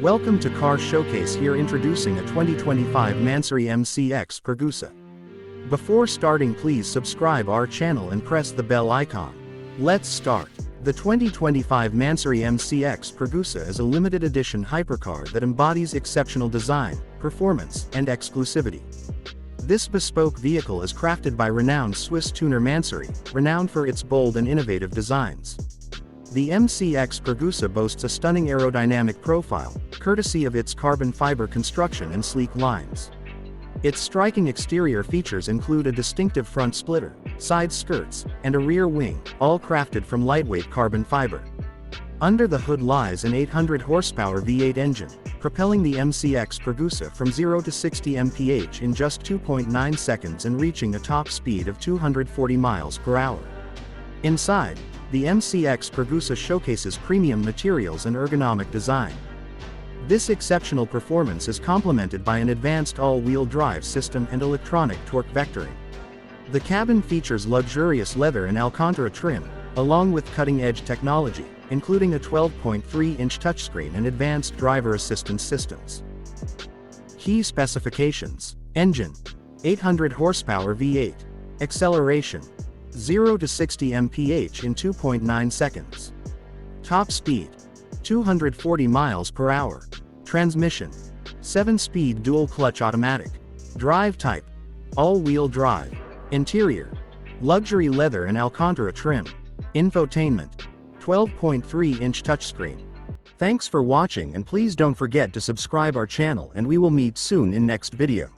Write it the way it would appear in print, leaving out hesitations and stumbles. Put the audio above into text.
Welcome to Car Showcase. Here introducing a 2025 Mansory MCX Pergusa. Before starting, please subscribe our channel and press the bell icon. Let's start. The 2025 Mansory MCX Pergusa is a limited edition hypercar that embodies exceptional design, performance, and exclusivity. This bespoke vehicle is crafted by renowned Swiss tuner Mansory, renowned for its bold and innovative designs. The MCX Pergusa boasts a stunning aerodynamic profile, courtesy of its carbon fiber construction and sleek lines. Its striking exterior features include a distinctive front splitter, side skirts, and a rear wing, all crafted from lightweight carbon fiber. Under the hood lies an 800 horsepower V8 engine, propelling the MCX Pergusa from 0 to 60 mph in just 2.9 seconds and reaching a top speed of 240 miles per hour. Inside, the MCX Pergusa showcases premium materials and ergonomic design. This exceptional performance is complemented by an advanced all-wheel drive system and electronic torque vectoring. The cabin features luxurious leather and Alcantara trim, along with cutting-edge technology, including a 12.3-inch touchscreen and advanced driver assistance systems. Key specifications: engine, 800 horsepower V8, acceleration, 0 to 60 mph in 2.9 seconds. Top speed, 240 miles per hour. Transmission, 7-speed dual-clutch automatic. Drive type, all-wheel drive. Interior, luxury leather and Alcantara trim. Infotainment, 12.3-inch touchscreen. Thanks for watching, and please don't forget to subscribe our channel, and we will meet soon in next video.